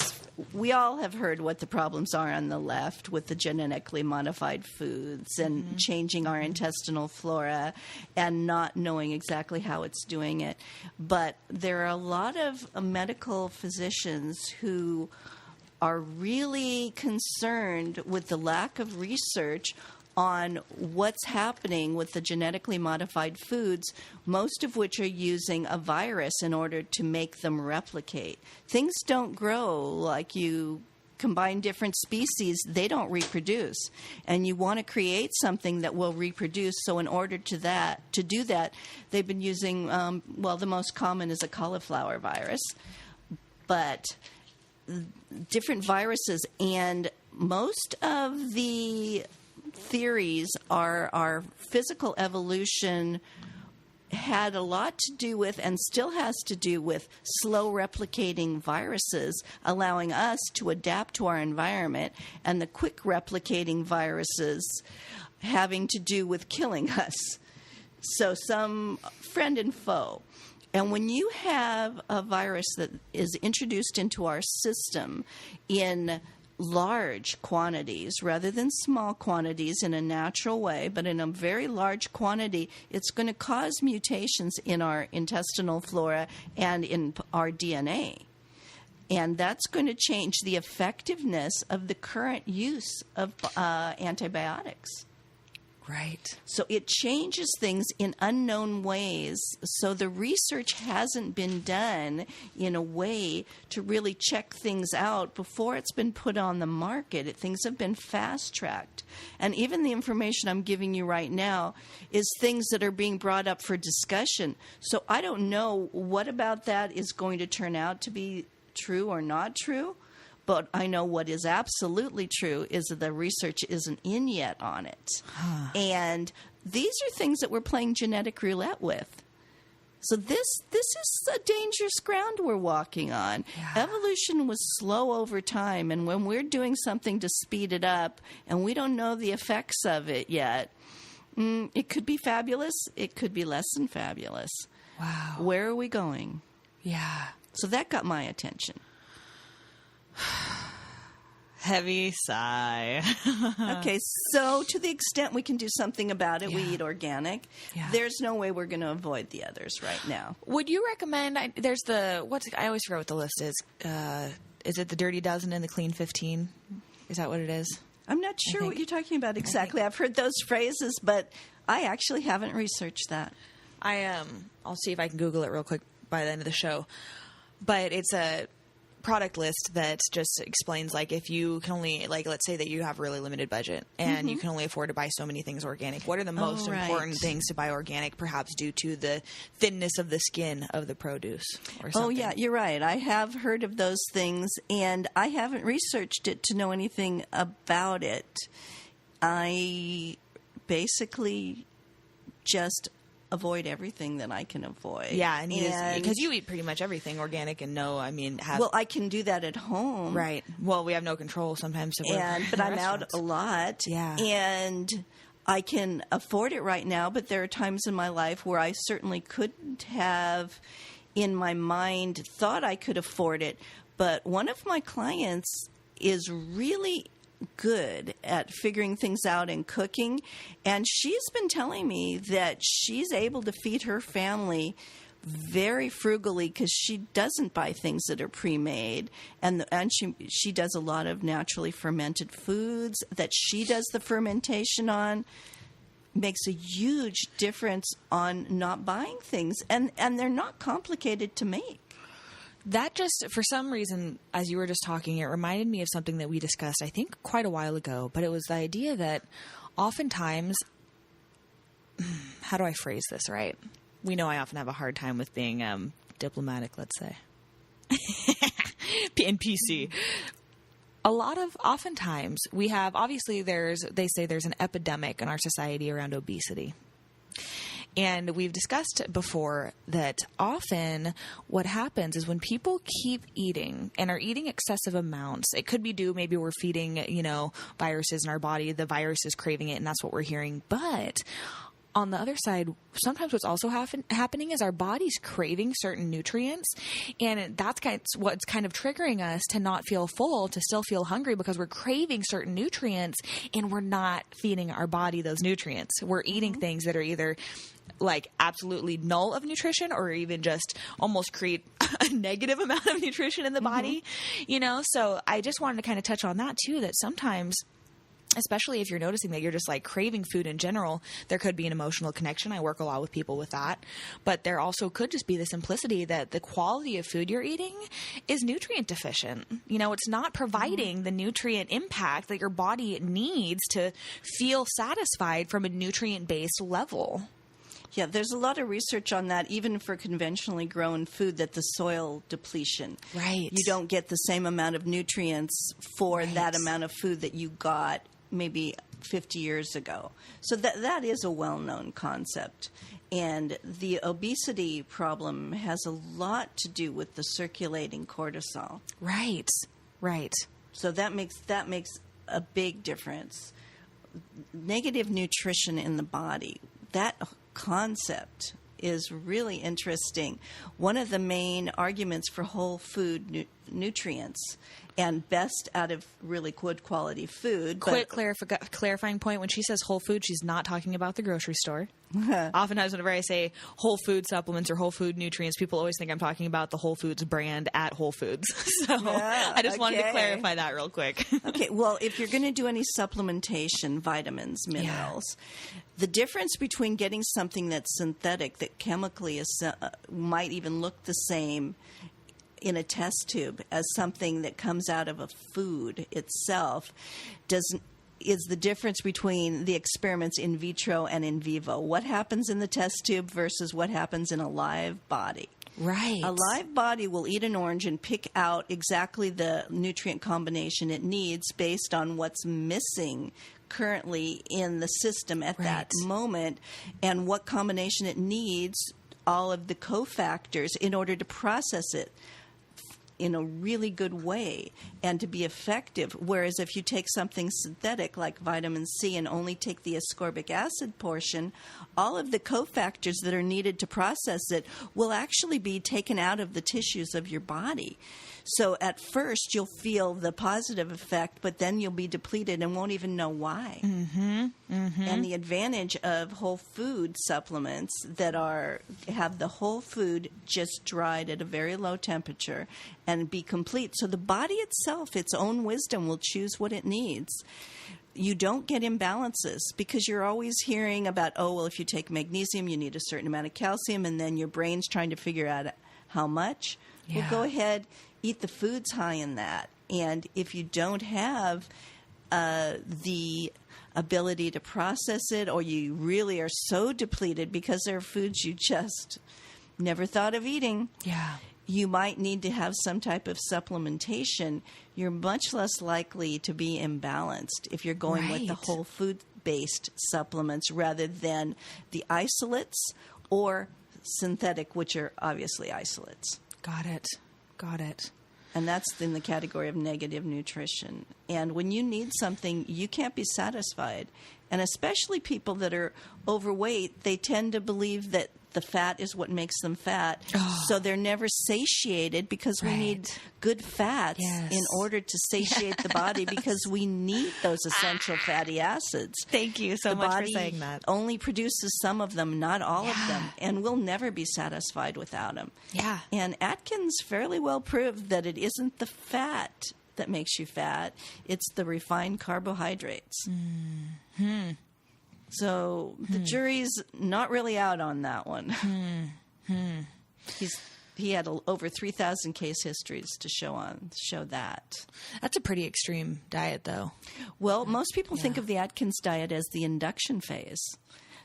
we all have heard what the problems are on the left with the genetically modified foods and changing our intestinal flora and not knowing exactly how it's doing it. But there are a lot of medical physicians who are really concerned with the lack of research on what's happening with the genetically modified foods, most of which are using a virus in order to make them replicate. Things don't grow like you combine different species, they don't reproduce. And you want to create something that will reproduce. So in order to do that, they've been using, the most common is a cauliflower virus. But different viruses, and most of the theories are physical evolution had a lot to do with and still has to do with slow replicating viruses, allowing us to adapt to our environment, and the quick replicating viruses having to do with killing us. So some friend and foe. And when you have a virus that is introduced into our system in large quantities rather than small quantities in a natural way, but in a very large quantity, it's going to cause mutations in our intestinal flora and in our DNA. And that's going to change the effectiveness of the current use of antibiotics. Right. So it changes things in unknown ways. So the research hasn't been done in a way to really check things out before it's been put on the market. Things have been fast-tracked. And even the information I'm giving you right now is things that are being brought up for discussion. So I don't know what about that is going to turn out to be true or not true. But I know what is absolutely true is that the research isn't in yet on it. And these are things that we're playing genetic roulette with. So this is a dangerous ground we're walking on. Yeah. Evolution was slow over time, and when we're doing something to speed it up and we don't know the effects of it yet, it could be fabulous. It could be less than fabulous. Wow. Where are we going? Yeah. So that got my attention. Heavy sigh. Okay, so to the extent we can do something about it, we eat organic. Yeah. There's no way we're going to avoid the others right now. Would you recommend? I always forget what the list is. Is it the Dirty Dozen and the Clean 15? Is that what it is? I'm not sure what you're talking about exactly. I've heard those phrases, but I actually haven't researhed that. I'll see if I can Google it real quick by the end of the show. But it's a product list that just explains if you can only let's say that you have a really limited budget and you can only afford to buy so many things organic, what are the most important things to buy organic, perhaps due to the thinness of the skin of the produce or something? Oh yeah, you're right. I have heard of those things, and I haven't researched it to know anything about it. I basically just avoid everything that I can avoid. Yeah, and because you eat pretty much everything organic and well, I can do that at home. Right. Well, we have no control sometimes. But I'm out a lot. Yeah. And I can afford it right now, but there are times in my life where I certainly couldn't have in my mind thought I could afford it. But one of my clients is really good at figuring things out and cooking, and she's been telling me that she's able to feed her family very frugally because she doesn't buy things that are pre-made, and she does a lot of naturally fermented foods that she does the fermentation on. Makes a huge difference on not buying things, and they're not complicated to make. That just, for some reason, as you were just talking, it reminded me of something that we discussed, I think, quite a while ago. But it was the idea that oftentimes, how do I phrase this right? We know I often have a hard time with being diplomatic, let's say. in PC. Oftentimes we have, obviously they say there's an epidemic in our society around obesity. And we've discussed before that often what happens is when people keep eating and are eating excessive amounts, it could be due, maybe we're feeding, viruses in our body, the virus is craving it, and that's what we're hearing. But on the other side, sometimes what's also happening is our body's craving certain nutrients, and that's what's kind of triggering us to not feel full, to still feel hungry, because we're craving certain nutrients and we're not feeding our body those nutrients. We're eating things that are either like absolutely null of nutrition or even just almost create a negative amount of nutrition in the body, So I just wanted to kind of touch on that too, that sometimes, especially if you're noticing that you're just like craving food in general, there could be an emotional connection. I work a lot with people with that. But there also could just be the simplicity that the quality of food you're eating is nutrient deficient. It's not providing the nutrient impact that your body needs to feel satisfied from a nutrient-based level. Yeah, there's a lot of research on that, even for conventionally grown food, that the soil depletion. Right. You don't get the same amount of nutrients for that amount of food that you got maybe 50 years ago. So that is a well-known concept. And the obesity problem has a lot to do with the circulating cortisol. Right. So that makes a big difference. Negative nutrition in the body, that concept is really interesting. One of the main arguments for whole food nutrients and best out of really good quality food. Quick clarifying point. When she says whole food, she's not talking about the grocery store. Oftentimes whenever I say whole food supplements or whole food nutrients, people always think I'm talking about the Whole Foods brand at Whole Foods. So I just wanted to clarify that real quick. Okay. Well, if you're going to do any supplementation, vitamins, minerals, the difference between getting something that's synthetic, that chemically might even look the same in a test tube as something that comes out of a food itself, is the difference between the experiments in vitro and in vivo. What happens in the test tube versus what happens in a live body. Right. A live body will eat an orange and pick out exactly the nutrient combination it needs based on what's missing currently in the system at that moment and what combination it needs, all of the cofactors, in order to process it in a really good way and to be effective. Whereas if you take something synthetic like vitamin C and only take the ascorbic acid portion, all of the cofactors that are needed to process it will actually be taken out of the tissues of your body. So at first you'll feel the positive effect, but then you'll be depleted and won't even know why. And the advantage of whole food supplements that have the whole food just dried at a very low temperature and be complete. So the body itself, its own wisdom, will choose what it needs. You don't get imbalances because you're always hearing about, if you take magnesium, you need a certain amount of calcium, and then your brain's trying to figure out how much. Yeah. Well, go ahead, eat the foods high in that. And if you don't have the ability to process it, or you really are so depleted because there are foods you just never thought of eating, you might need to have some type of supplementation. You're much less likely to be imbalanced if you're going with the whole food-based supplements rather than the isolates or synthetic, which are obviously isolates. Got it. And that's in the category of negative nutrition. And when you need something, you can't be satisfied. And especially people that are overweight, they tend to believe that the fat is what makes them fat. So they're never satiated because we need good fats in order to satiate the body because we need those essential fatty acids. Thank you so much for saying that. The body only produces some of them, not all of them, and we'll never be satisfied without them. Yeah. And Atkins fairly well proved that it isn't the fat that makes you fat, it's the refined carbohydrates. So the jury's not really out on that one. He had over 3,000 case histories to show that. That's a pretty extreme diet, though. Well, most people think of the Atkins diet as the induction phase.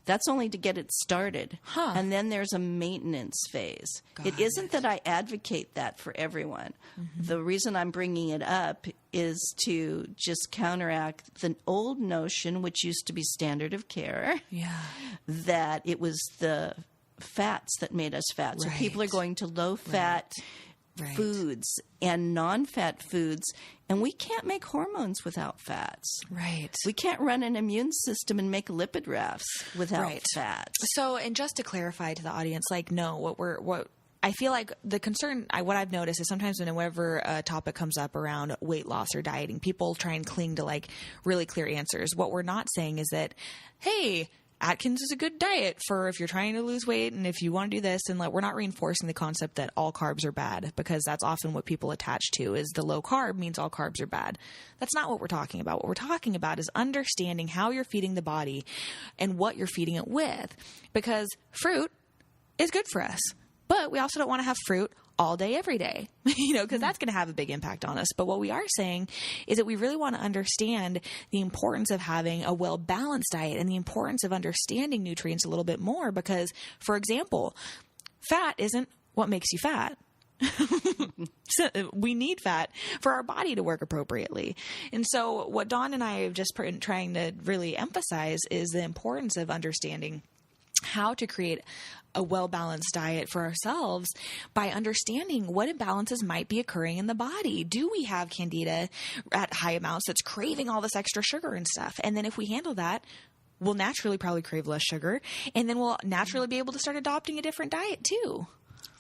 That's only to get it started. Huh. And then there's a maintenance phase. It isn't that I advocate that for everyone. Mm-hmm. The reason I'm bringing it up is to just counteract the old notion, which used to be standard of care, that it was the fats that made us fat. So people are going to low-fat foods and non-fat foods, and we can't make hormones without fats. Right. We can't run an immune system and make lipid rafts without fats. So, and just to clarify to the audience, like, no, what I feel like the concern, what I've noticed is sometimes whenever a topic comes up around weight loss or dieting, people try and cling to like really clear answers. What we're not saying is that, hey, Atkins is a good diet for if you're trying to lose weight and if you want to do this, and like, we're not reinforcing the concept that all carbs are bad, because that's often what people attach to is the low carb means all carbs are bad. That's not what we're talking about. What we're talking about is understanding how you're feeding the body and what you're feeding it with, because fruit is good for us, but we also don't want to have fruit all day, every day, because that's going to have a big impact on us. But what we are saying is that we really want to understand the importance of having a well-balanced diet and the importance of understanding nutrients a little bit more, because, for example, fat isn't what makes you fat. So we need fat for our body to work appropriately. And so what Dawn and I have just trying to really emphasize is the importance of understanding how to create a well-balanced diet for ourselves by understanding what imbalances might be occurring in the body. Do we have candida at high amounts that's craving all this extra sugar and stuff? And then if we handle that, we'll naturally probably crave less sugar, and then we'll naturally be able to start adopting a different diet too.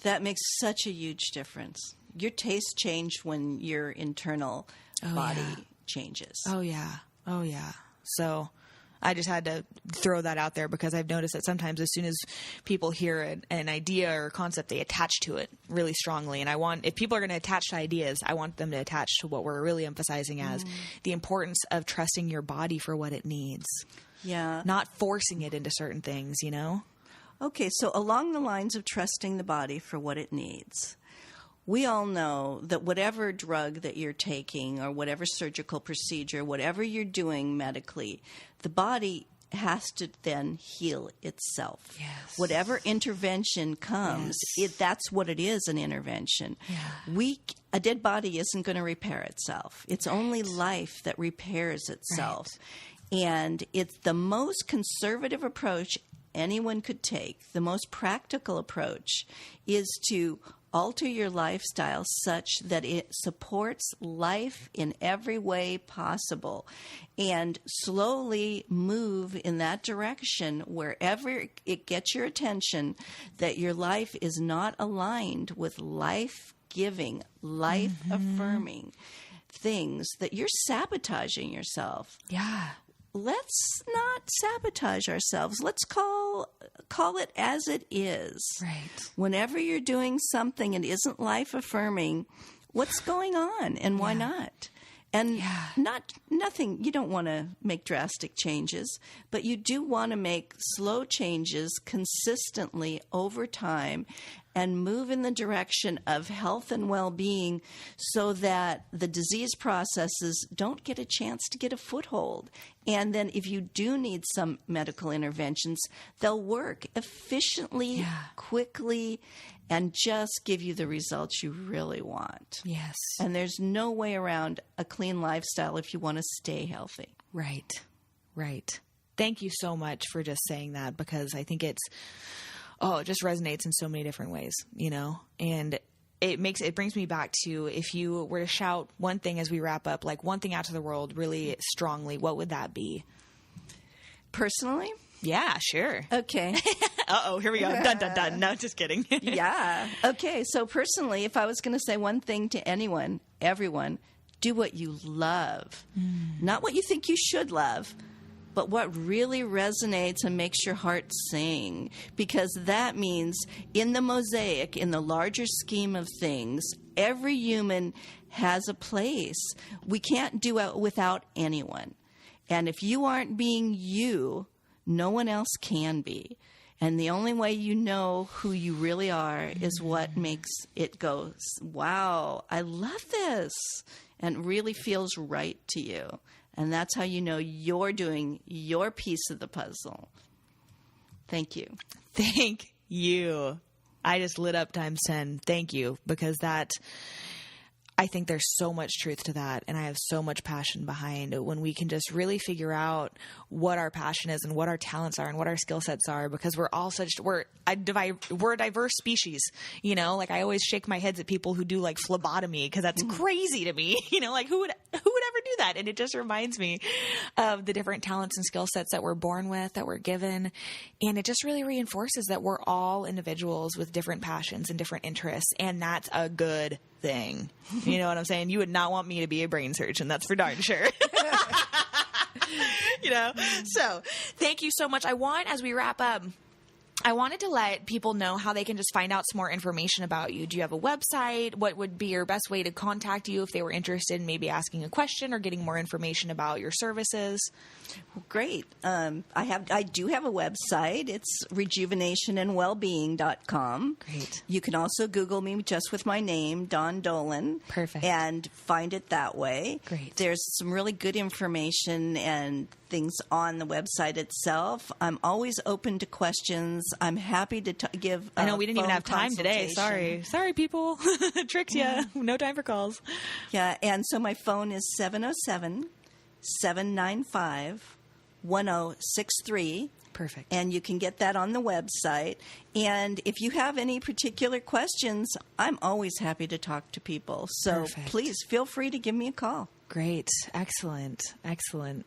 That makes such a huge difference. Your taste changed when your internal body changes. Oh, yeah. Oh, yeah. So I just had to throw that out there because I've noticed that sometimes as soon as people hear an idea or concept, they attach to it really strongly. And if people are going to attach to ideas, I want them to attach to what we're really emphasizing as the importance of trusting your body for what it needs. Yeah. Not forcing it into certain things, Okay, so along the lines of trusting the body for what it needs, we all know that whatever drug that you're taking or whatever surgical procedure, whatever you're doing medically, the body has to then heal itself. Yes. Whatever intervention comes, that's what it is, an intervention. Yeah. A dead body isn't going to repair itself. It's only life that repairs itself. Right. And it's the most conservative approach anyone could take. The most practical approach is to alter your lifestyle such that it supports life in every way possible, and slowly move in that direction wherever it gets your attention, that your life is not aligned with life-giving, life-affirming things, that you're sabotaging yourself. Yeah. Let's not sabotage ourselves. Let's call it as it is. Right. Whenever you're doing something and isn't life-affirming, what's going on and why not? And nothing, you don't want to make drastic changes, but you do want to make slow changes consistently over time and move in the direction of health and well-being so that the disease processes don't get a chance to get a foothold. And then if you do need some medical interventions, they'll work efficiently, quickly, and just give you the results you really want. Yes. And there's no way around a clean lifestyle if you want to stay healthy. Right. Right. Thank you so much for just saying that, because I think it just resonates in so many different ways, and it brings me back to, if you were to shout one thing as we wrap up, like one thing out to the world really strongly, what would that be? Personally? Yeah, sure. Okay. Uh-oh, here we go. Dun, dun, dun. No, just kidding. Yeah. Okay. So personally, if I was going to say one thing to everyone, do what you love. Not what you think you should love, but what really resonates and makes your heart sing. Because that means in the mosaic, in the larger scheme of things, every human has a place. We can't do it without anyone. And if you aren't being you, no one else can be. And the only way you know who you really are is what makes it go, wow, I love this, and really feels right to you. And that's how you know you're doing your piece of the puzzle. Thank you. Thank you. I just lit up times 10. Thank you, because I think there's so much truth to that, and I have so much passion behind it when we can just really figure out what our passion is and what our talents are and what our skill sets are, because we're a diverse species, like I always shake my heads at people who do like phlebotomy, because that's crazy to me, like who would ever do that? And it just reminds me of the different talents and skill sets that we're born with, that we're given. And it just really reinforces that we're all individuals with different passions and different interests. And that's a good thing. You know what I'm saying? You would not want me to be a brain surgeon. That's for darn sure. So thank you so much. As we wrap up, I wanted to let people know how they can just find out some more information about you. Do you have a website? What would be your best way to contact you if they were interested in maybe asking a question or getting more information about your services? Well, great. I do have a website. It's rejuvenationandwellbeing.com. Great. You can also Google me just with my name, Dawn Dolan. Perfect. And find it that way. Great. There's some really good information and things on the website itself. I'm always open to questions. I'm happy to give I know we didn't even have time today. Sorry, people. Tricked you. No time for calls. Yeah, and so my phone is 707-795-1063. Perfect. And you can get that on the website. And if you have any particular questions, I'm always happy to talk to people. So please feel free to give me a call. Great. Excellent.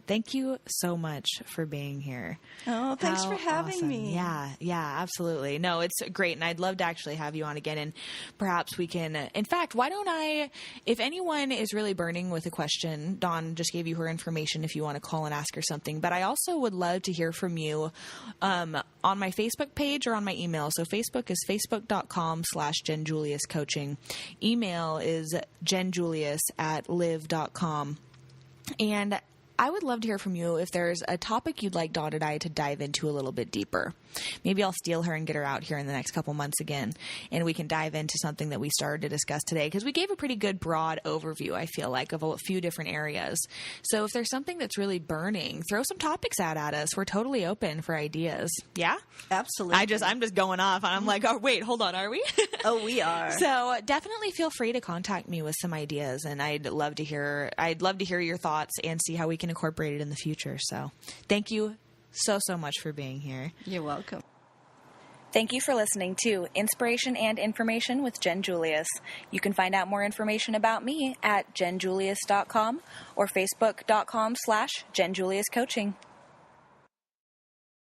Thank you so much for being here. Oh, thanks for having me. Yeah, absolutely. No, it's great. And I'd love to actually have you on again. And perhaps we can, in fact, if anyone is really burning with a question, Dawn just gave you her information if you want to call and ask her something. But I also would love to hear from you on my Facebook page or on my email. So Facebook is facebook.com/Jin Julius Coaching. Email is jenjulius@live.com. And I would love to hear from you if there's a topic you'd like Dawn and I to dive into a little bit deeper. Maybe I'll steal her and get her out here in the next couple months again, and we can dive into something that we started to discuss today, because we gave a pretty good broad overview, I feel like, of a few different areas. So if there's something that's really burning, throw some topics out at us. We're totally open for ideas. Yeah? Absolutely. I'm just going off, and I'm like, oh, wait, hold on, are we? Oh, we are. So definitely feel free to contact me with some ideas, and I'd love to hear your thoughts and see how we can incorporate it in the future. So thank you so much for being here. You're welcome. Thank you for listening to Inspiration and Information with Jin Julius. You can find out more information about me at jenjulius.com or facebook.com/JinJuliusCoaching.